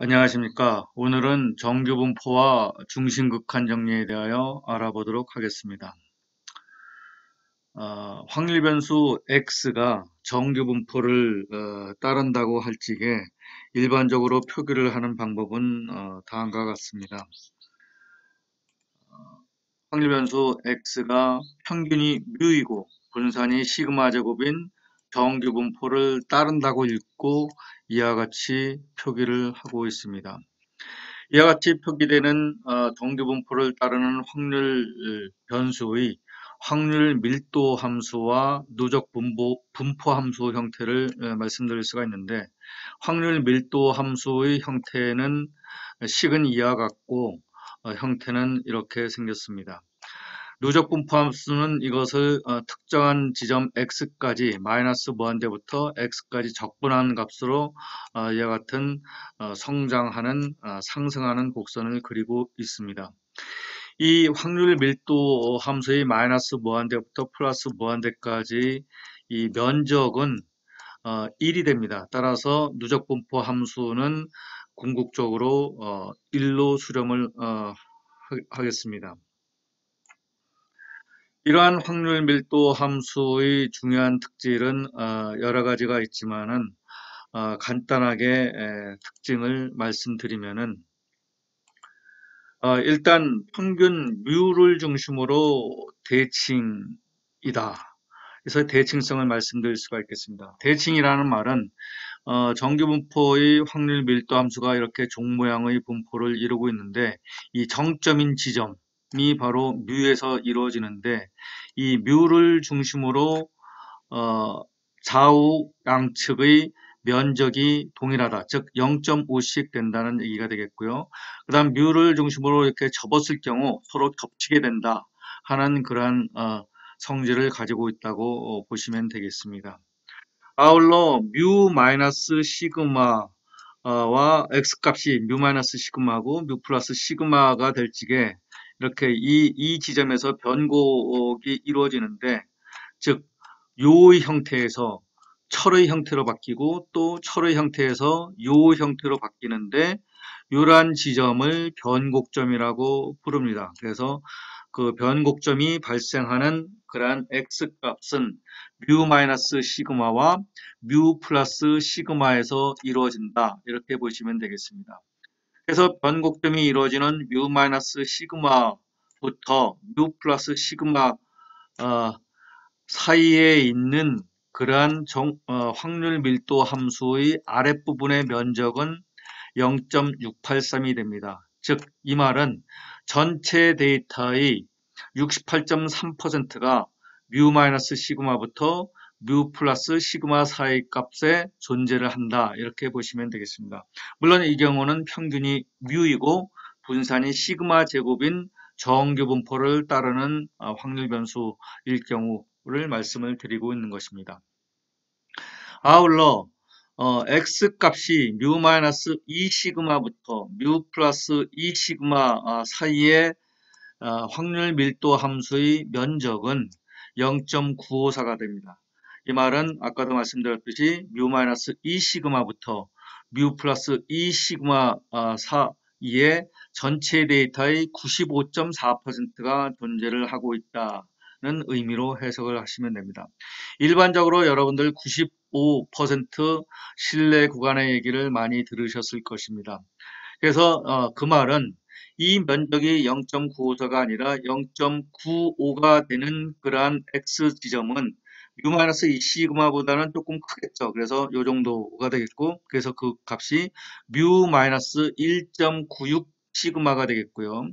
안녕하십니까. 오늘은 정규분포와 중심극한 정리에 대하여 알아보도록 하겠습니다. 확률 변수 x가 정규분포를 따른다고 할 적에 일반적으로 표기를 하는 방법은 다음과 같습니다. 확률 변수 x가 평균이 뮤이고 분산이 시그마 제곱인 정규분포를 따른다고 읽고 이와 같이 표기를 하고 있습니다. 이와 같이 표기되는 정규분포를 따르는 확률 변수의 확률 밀도 함수와 누적 분포 함수 형태를 말씀드릴 수가 있는데, 확률 밀도 함수의 형태는 식은 이와 같고 형태는 이렇게 생겼습니다. 누적 분포 함수는 이것을 특정한 지점 x까지 마이너스 무한대부터 x까지 적분한 값으로 이와 같은 성장하는 상승하는 곡선을 그리고 있습니다. 이 확률 밀도 함수의 마이너스 무한대부터 플러스 무한대까지 이 면적은 1이 됩니다. 따라서 누적 분포 함수는 궁극적으로 1로 수렴을 하겠습니다. 이러한 확률 밀도 함수의 중요한 특질은 여러 가지가 있지만은 간단하게 특징을 말씀드리면은 일단 평균 뮤를 중심으로 대칭이다. 그래서 대칭성을 말씀드릴 수가 있겠습니다. 대칭이라는 말은 정규분포의 확률 밀도 함수가 이렇게 종 모양의 분포를 이루고 있는데, 이 정점인 지점이 바로 뮤에서 이루어지는데, 이 뮤를 중심으로 좌우 양측의 면적이 동일하다, 즉 0.5씩 된다는 얘기가 되겠고요. 그 다음 뮤를 중심으로 이렇게 접었을 경우 서로 겹치게 된다 하는 그러한 성질을 가지고 있다고 보시면 되겠습니다. 아울러 뮤 마이너스 시그마와 x값이 뮤 마이너스 시그마고 뮤 플러스 시그마가 될 적에 이렇게 이 지점에서 변곡이 이루어지는데, 즉 요의 형태에서 철의 형태로 바뀌고 또 철의 형태에서 요 형태로 바뀌는데, 요란 지점을 변곡점이라고 부릅니다. 그래서 그 변곡점이 발생하는 그러한 x값은 뮤 마이너스 시그마와 뮤 플러스 시그마에서 이루어진다, 이렇게 보시면 되겠습니다. 그래서 변곡점이 이루어지는 뮤 마이너스 시그마부터 뮤 플러스 시그마 사이에 있는 그러한 확률 밀도 함수의 아랫부분의 면적은 0.683이 됩니다. 즉, 이 말은 전체 데이터의 68.3%가 뮤 마이너스 시그마부터 뮤 플러스 시그마 사이 값에 존재를 한다, 이렇게 보시면 되겠습니다. 물론 이 경우는 평균이 뮤이고 분산이 시그마 제곱인 정규분포를 따르는 확률 변수일 경우를 말씀을 드리고 있는 것입니다. 아울러 x값이 뮤 마이너스 2 시그마부터 뮤 플러스 2 시그마 사이의 확률 밀도 함수의 면적은 0.954가 됩니다. 이 말은 아까도 말씀드렸듯이 뮤 마이너스 2 시그마부터 뮤 플러스 2 시그마 사이에 전체 데이터의 95.4%가 존재를 하고 있다는 의미로 해석을 하시면 됩니다. 일반적으로 여러분들 95% 신뢰 구간의 얘기를 많이 들으셨을 것입니다. 그래서 그 말은 이 면적이 0.954가 아니라 0.95가 되는 그러한 x 지점은 뮤-2 시그마보다는 조금 크겠죠. 그래서 이 정도가 되겠고, 그래서 그 값이 뮤-1.96 시그마가 되겠고요.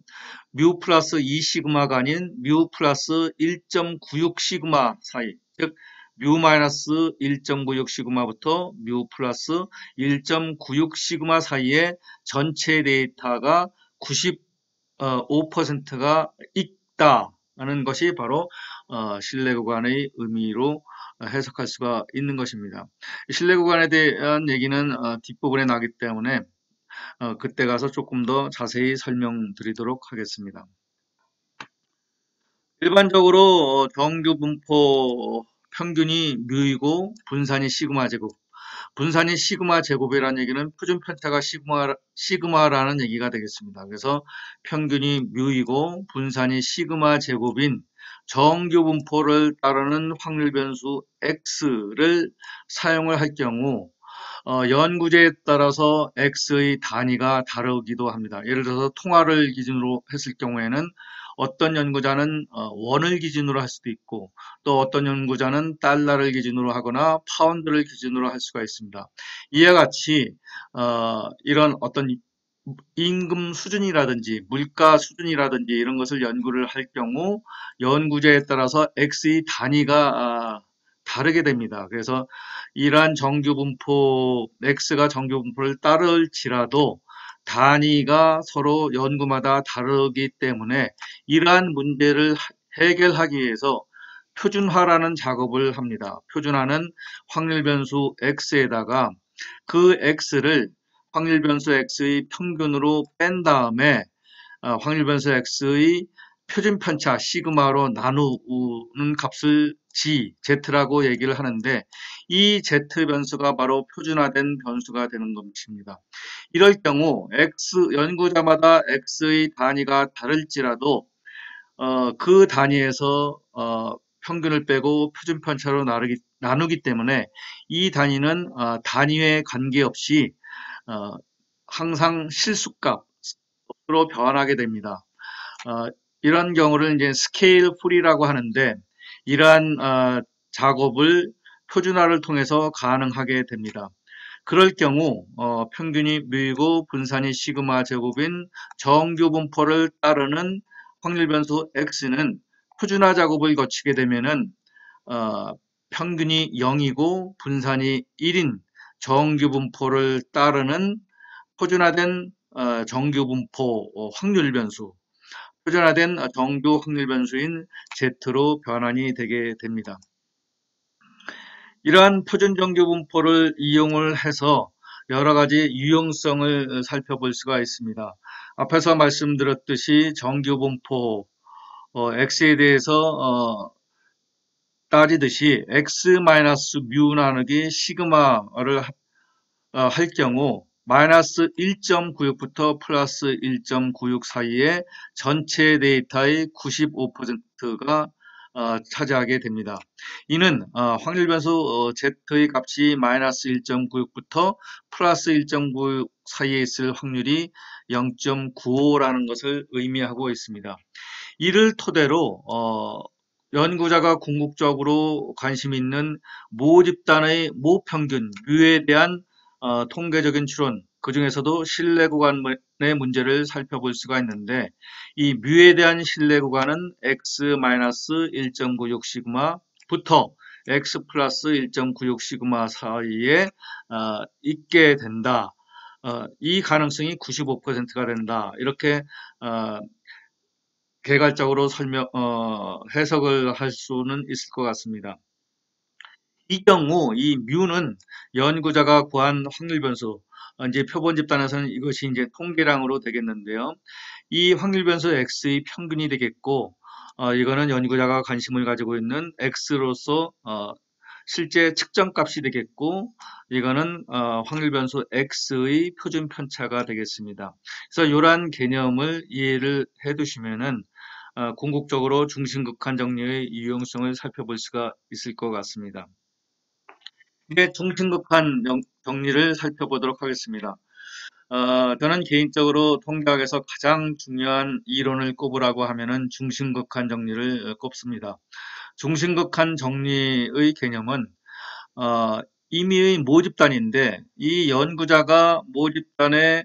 뮤 플러스 2 시그마가 아닌 뮤 플러스 1.96 시그마 사이, 즉 뮤 마이너스 1.96 시그마부터 뮤 플러스 1.96 시그마 사이에 전체 데이터가 95%가 있다는 것이 바로 신뢰 구간의 의미로 해석할 수가 있는 것입니다. 신뢰 구간에 대한 얘기는 뒷부분에 나기 때문에 그때 가서 조금 더 자세히 설명드리도록 하겠습니다. 일반적으로 정규분포 평균이 뮤이고 분산이 시그마 제곱, 분산이 시그마 제곱이라는 얘기는 표준 편차가 시그마라는 얘기가 되겠습니다. 그래서 평균이 뮤이고 분산이 시그마 제곱인 정규 분포를 따르는 확률 변수 x를 사용을 할 경우 연구제에 따라서 x의 단위가 다르기도 합니다. 예를 들어서 통화를 기준으로 했을 경우에는 어떤 연구자는 원을 기준으로 할 수도 있고 또 어떤 연구자는 달러를 기준으로 하거나 파운드를 기준으로 할 수가 있습니다. 이와 같이 이런 어떤 임금 수준이라든지 물가 수준이라든지 이런 것을 연구를 할 경우 연구자에 따라서 x의 단위가 다르게 됩니다. 그래서 이러한 정규분포 x가 정규분포를 따를지라도 단위가 서로 연구마다 다르기 때문에 이러한 문제를 해결하기 위해서 표준화라는 작업을 합니다. 표준화는 확률 변수 x에다가 그 x를 확률 변수 x의 평균으로 뺀 다음에 확률 변수 x의 표준 편차 시그마로 나누는 값을 z라고 얘기를 하는데 이 z 변수가 바로 표준화된 변수가 되는 것입니다. 이럴 경우 연구자마다 x의 단위가 다를지라도 그 단위에서 평균을 빼고 표준 편차로 나누기 때문에 이 단위는 단위에 관계없이 항상 실수값으로 변하게 됩니다. 이런 경우를 이제 스케일 풀이라고 하는데 이러한 작업을 표준화를 통해서 가능하게 됩니다. 그럴 경우 평균이 뮤이고 분산이 시그마 제곱인 정규 분포를 따르는 확률 변수 x는 표준화 작업을 거치게 되면은 평균이 0이고 분산이 1인 정규 분포를 따르는 표준화된 정규 분포 확률 변수, 표준화된 정규 확률 변수인 Z로 변환이 되게 됩니다. 이러한 표준 정규 분포를 이용을 해서 여러 가지 유용성을 살펴볼 수가 있습니다. 앞에서 말씀드렸듯이 정규 분포 x에 대해서 따지듯이 x-뮤 나누기 시그마를 할 경우 마이너스 1.96부터 플러스 1.96 사이에 전체 데이터의 95%가 차지하게 됩니다. 이는 확률 변수 z의 값이 마이너스 1.96부터 플러스 1.96 사이에 있을 확률이 0.95라는 것을 의미하고 있습니다. 이를 토대로 연구자가 궁극적으로 관심 있는 모 집단의 모평균 뮤에 대한 통계적인 추론, 그 중에서도 신뢰 구간의 문제를 살펴볼 수가 있는데 이 뮤에 대한 신뢰 구간은 x-1.96 시그마부터 x 플러스 1.96 시그마 사이에 있게 된다. 이 가능성이 95%가 된다. 이렇게 개괄적으로 해석을 할 수는 있을 것 같습니다. 이 경우 이 뮤는 연구자가 구한 확률 변수, 이제 표본 집단에서는 이것이 이제 통계량으로 되겠는데요. 이 확률 변수 x의 평균이 되겠고, 이거는 연구자가 관심을 가지고 있는 x로서 실제 측정값이 되겠고, 이거는 확률 변수 x의 표준 편차가 되겠습니다. 그래서 이러한 개념을 이해를 해두시면은 궁극적으로 중심극한 정리의 유용성을 살펴볼 수가 있을 것 같습니다. 이제 중심극한 정리를 살펴보도록 하겠습니다. 저는 개인적으로 통계학에서 가장 중요한 이론을 꼽으라고 하면은 중심극한 정리를 꼽습니다. 중심극한 정리의 개념은 임의의 모집단인데 이 연구자가 모집단에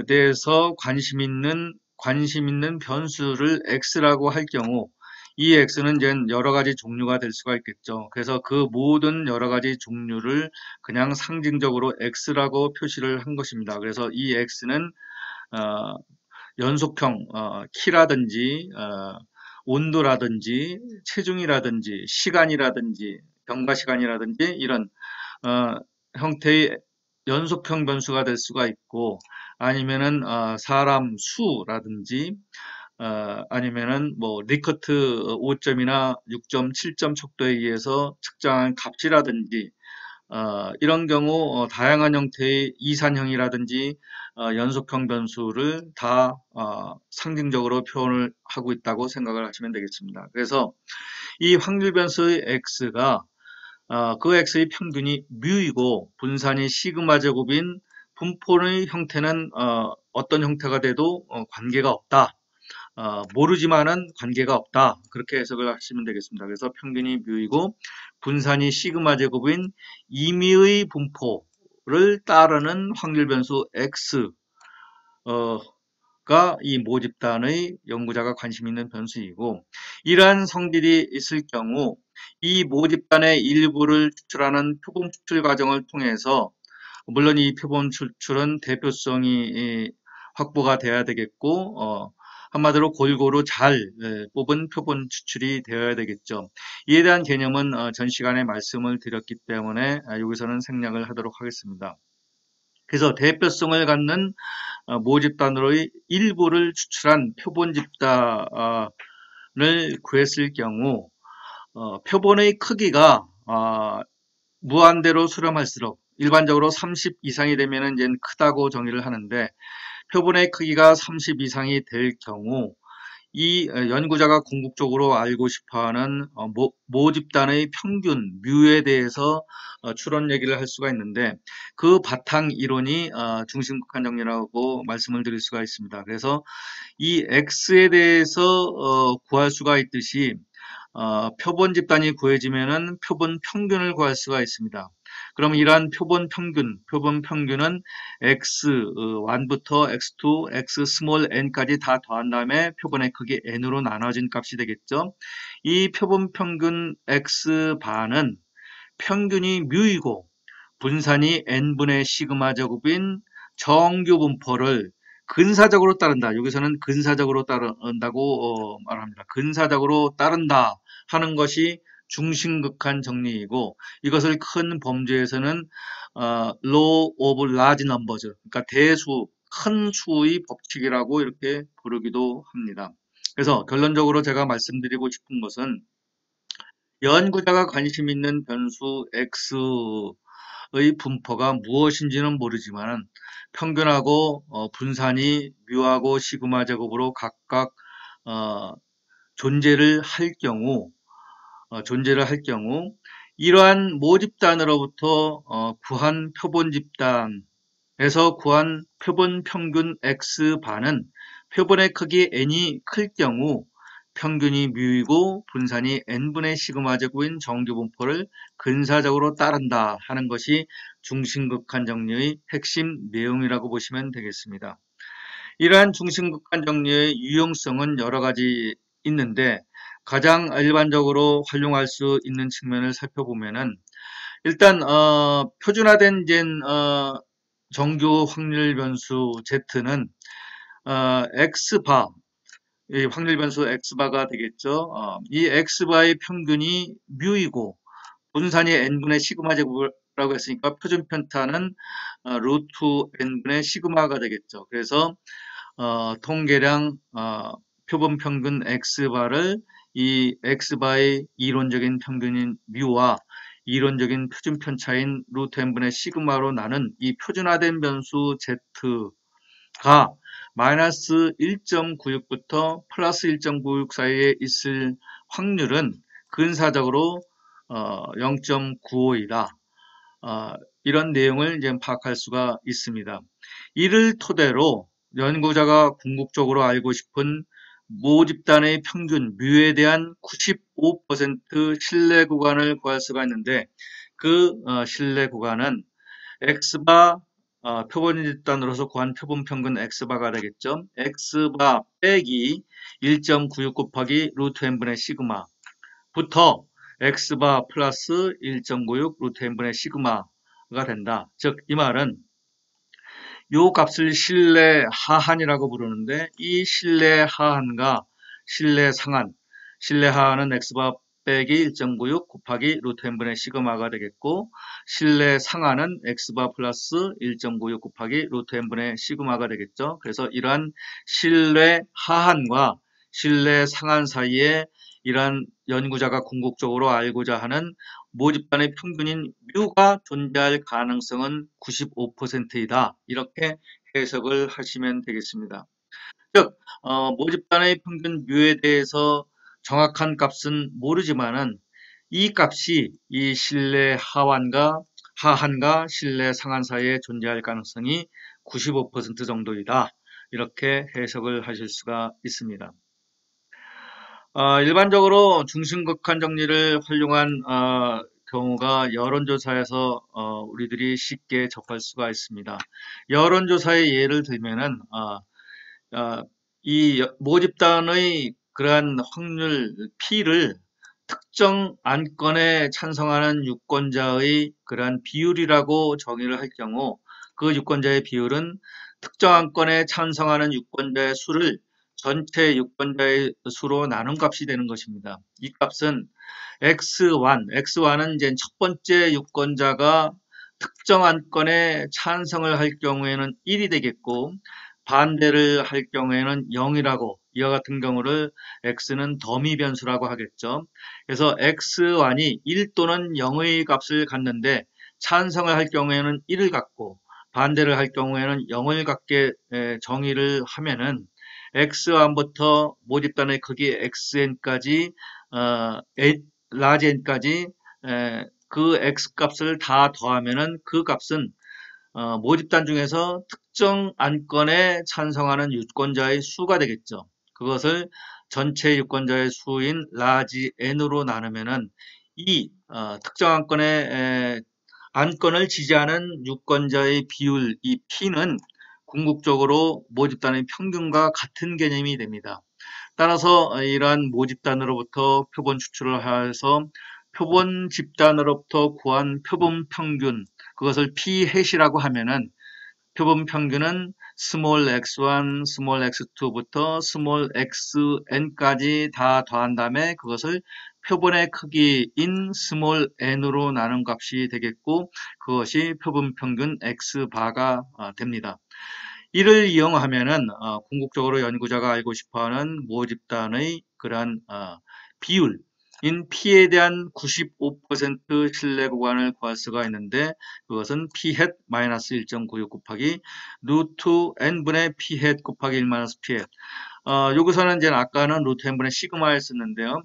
대해서 관심 있는 변수를 x라고 할 경우 이 x는 이제 여러 가지 종류가 될 수가 있겠죠. 그래서 그 모든 여러 가지 종류를 그냥 상징적으로 x라고 표시를 한 것입니다. 그래서 이 x는 연속형 키라든지 온도라든지 체중이라든지 시간이라든지 경과 시간이라든지 이런 형태의 연속형 변수가 될 수가 있고 아니면은 사람 수라든지 아니면은 뭐 리커트 5점이나 6점, 7점 척도에 의해서 측정한 값이라든지 이런 경우 다양한 형태의 이산형이라든지 연속형 변수를 다 상징적으로 표현을 하고 있다고 생각을 하시면 되겠습니다. 그래서 이 확률 변수의 x가 그 x의 평균이 뮤이고 분산이 시그마 제곱인 분포의 형태는 어떤 형태가 돼도 관계가 없다. 모르지만은 관계가 없다. 그렇게 해석을 하시면 되겠습니다. 그래서 평균이 뮤이고 분산이 시그마 제곱인 임의의 분포를 따르는 확률 변수 x 가 이 모집단의 연구자가 관심 있는 변수이고, 이러한 성질이 있을 경우 이 모집단의 일부를 추출하는 표본 추출 과정을 통해서, 물론 이 표본 추출은 대표성이 확보가 돼야 되겠고, 한마디로 골고루 잘 뽑은 표본 추출이 되어야 되겠죠. 이에 대한 개념은 전 시간에 말씀을 드렸기 때문에 여기서는 생략을 하도록 하겠습니다. 그래서 대표성을 갖는 모집단으로의 일부를 추출한 표본 집단을 구했을 경우 표본의 크기가 무한대로 수렴할수록 일반적으로 30 이상이 되면 이제 크다고 정의를 하는데, 표본의 크기가 30 이상이 될 경우 이 연구자가 궁극적으로 알고 싶어하는 모집단의 평균 뮤에 대해서 추론 얘기를 할 수가 있는데, 그 바탕 이론이 중심극한 정리라고 말씀을 드릴 수가 있습니다. 그래서 이 x에 대해서 구할 수가 있듯이 표본 집단이 구해지면은 표본 평균을 구할 수가 있습니다. 그럼 이러한 표본 평균은 x1부터 x2, x 스몰 n까지 다 더한 다음에 표본의 크기 n으로 나눠진 값이 되겠죠. 이 표본 평균 x반은 평균이 뮤이고 분산이 n분의 시그마 제곱인 정규 분포를 근사적으로 따른다. 여기서는 근사적으로 따른다고 말합니다. 근사적으로 따른다 하는 것이 중심극한 정리이고, 이것을 큰 범주에서는 law of large numbers, 그러니까 대수, 큰 수의 법칙이라고 이렇게 부르기도 합니다. 그래서 결론적으로 제가 말씀드리고 싶은 것은, 연구자가 관심 있는 변수 x의 분포가 무엇인지는 모르지만 평균하고 분산이 뮤하고 시그마 제곱으로 각각 존재를 할 경우 이러한 모집단으로부터 구한 표본 집단에서 구한 표본 평균 x반은 표본의 크기 n이 클 경우 평균이 뮤이고 분산이 n분의 시그마 제곱인 정규 분포를 근사적으로 따른다 하는 것이 중심극한 정리의 핵심 내용이라고 보시면 되겠습니다. 이러한 중심극한 정리의 유용성은 여러 가지 있는데, 가장 일반적으로 활용할 수 있는 측면을 살펴보면은, 일단 표준화된 정규 확률 변수 Z는 X바, 이 확률 변수 X바가 되겠죠. 이 X바의 평균이 뮤이고 분산이 n분의 시그마 제곱이라고 했으니까 표준 편타는 루트 n분의 시그마가 되겠죠. 그래서 통계량 표본 평균 X바를 이 X바의 이론적인 평균인 뮤와 이론적인 표준 편차인 루트 n분의 시그마로 나눈 이 표준화된 변수 Z가 마이너스 1.96부터 플러스 1.96 사이에 있을 확률은 근사적으로 0.95이다. 이런 내용을 이제 파악할 수가 있습니다. 이를 토대로 연구자가 궁극적으로 알고 싶은 모집단의 평균 뮤에 대한 95% 신뢰 구간을 구할 수가 있는데, 그 신뢰 구간은 X바 표본 집단으로서 구한 표본 평균 X바가 되겠죠. X바 빼기 1.96 곱하기 루트 n분의 시그마부터 X바 플러스 1.96 루트 n분의 시그마가 된다. 즉, 이 말은 요 값을 신뢰 하한이라고 부르는데, 이 신뢰 하한과 신뢰 상한, 신뢰 하한은 X바 빼기 1.96 곱하기 루트 n분의 시그마가 되겠고, 신뢰 상한은 X바 플러스 1.96 곱하기 루트 n분의 시그마가 되겠죠. 그래서 이러한 신뢰 하한과 신뢰 상한 사이에 이러한 연구자가 궁극적으로 알고자 하는 모집단의 평균인 뮤가 존재할 가능성은 95%이다. 이렇게 해석을 하시면 되겠습니다. 즉, 모집단의 평균 뮤에 대해서 정확한 값은 모르지만은 이 값이 이 실내 하한과 실내 상한 사이에 존재할 가능성이 95% 정도이다. 이렇게 해석을 하실 수가 있습니다. 일반적으로 중심극한 정리를 활용한 경우가 여론조사에서 우리들이 쉽게 접할 수가 있습니다. 여론조사의 예를 들면은 이 모집단의 그러한 확률 P를 특정 안건에 찬성하는 유권자의 그러한 비율이라고 정의를 할 경우 그 유권자의 비율은 특정 안건에 찬성하는 유권자의 수를 전체 유권자의 수로 나눈 값이 되는 것입니다. 이 값은 X1은 이제 첫 번째 유권자가 특정 안건에 찬성을 할 경우에는 1이 되겠고 반대를 할 경우에는 0이라고 이와 같은 경우를 X는 더미 변수라고 하겠죠. 그래서 X1이 1 또는 0의 값을 갖는데 찬성을 할 경우에는 1을 갖고 반대를 할 경우에는 0을 갖게 정의를 하면은 X1부터 모집단의 크기 XN까지 라지 N까지 그 X 값을 다 더하면은 그 값은 모집단 중에서 특정 안건에 찬성하는 유권자의 수가 되겠죠. 그것을 전체 유권자의 수인 라지 N으로 나누면은 이 특정 안건을 지지하는 유권자의 비율, 이 P는 궁극적으로 모집단의 평균과 같은 개념이 됩니다. 따라서 이러한 모집단으로부터 표본 추출을 해서 표본 집단으로부터 구한 표본 평균, 그것을 P-이라고 하면은 표본 평균은 스몰 x1, 스몰 x2부터 스몰 xn까지 다 더한 다음에 그것을 표본의 크기인 스몰 n으로 나눈 값이 되겠고 그것이 표본 평균 x바가 됩니다. 이를 이용하면은 궁극적으로 연구자가 알고 싶어하는 모집단의 그러한 비율인 P에 대한 95% 신뢰 구간을 구할 수가 있는데 그것은 P hat 마이너스 1.96 곱하기 루트 n분의 P hat 곱하기 1 마이너스 P hat. 여기서는 이제 아까는 루트 n분의 시그마를 썼는데요.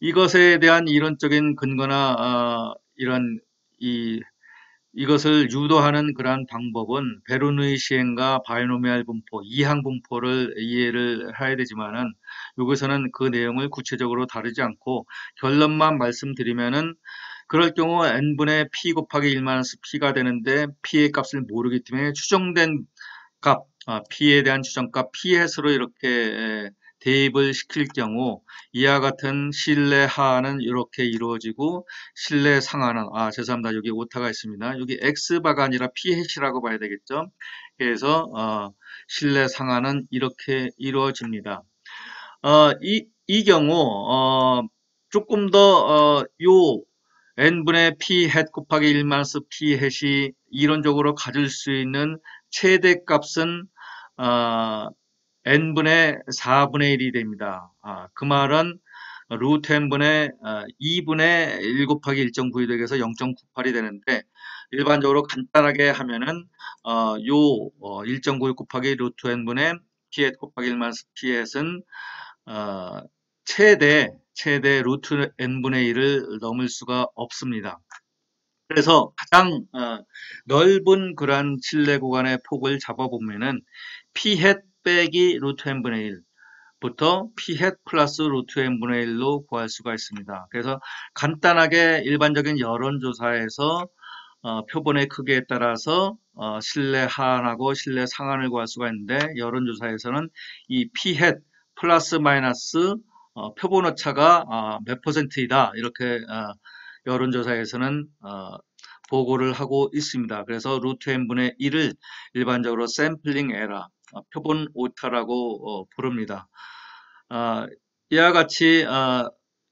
이것에 대한 이론적인 근거나 이런 이것을 유도하는 그러한 방법은 베르누이 시행과 바이노미얼 분포, 이항 분포를 이해를 해야 되지만은 여기서는 그 내용을 구체적으로 다루지 않고 결론만 말씀드리면은 그럴 경우 n분의 p 곱하기 1 마이너스 p가 되는데 p의 값을 모르기 때문에 추정된 값, p에 대한 추정값 ps로 이렇게 대입을 시킬 경우 이와 같은 실내 하한은 이렇게 이루어지고 실내 상하는 죄송합니다. 여기 오타가 있습니다. 여기 x바가 아니라 p이라고 봐야 되겠죠. 그래서 실내 상하는 이렇게 이루어집니다. 이 경우 조금 더 요 n분의 p hat 곱하기 1 마이너스 p hat이 이론적으로 가질 수 있는 최대 값은 n분의 4분의 1이 됩니다. 그 말은 루트 n분의 2분의 1 곱하기 1.92 되게서 0.98이 되는데 일반적으로 간단하게 하면은 요 1.96 곱하기 루트 n분의 p hat 곱하기 1 마이너스 p hat은 최대 루트 n분의 1을 넘을 수가 없습니다. 그래서 가장 넓은 그러한 신뢰 구간의 폭을 잡아보면은 p hat 빼기 루트 n분의 1부터 p hat 플러스 루트 n분의 1로 구할 수가 있습니다. 그래서 간단하게 일반적인 여론조사에서 표본의 크기에 따라서 신뢰 하한하고 신뢰 상한을 구할 수가 있는데 여론조사에서는 이 p hat 플러스 마이너스 표본 오차가 몇 퍼센트이다 이렇게 여론조사에서는 보고를 하고 있습니다. 그래서 루트 n분의 1을 일반적으로 샘플링 에러, 표본 오차라고 부릅니다. 이와 같이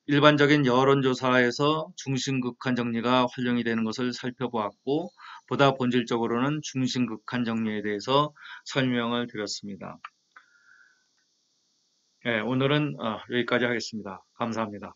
일반적인 여론조사에서 중심극한 정리가 활용이 되는 것을 살펴보았고 보다 본질적으로는 중심극한 정리에 대해서 설명을 드렸습니다. 네, 오늘은 여기까지 하겠습니다. 감사합니다.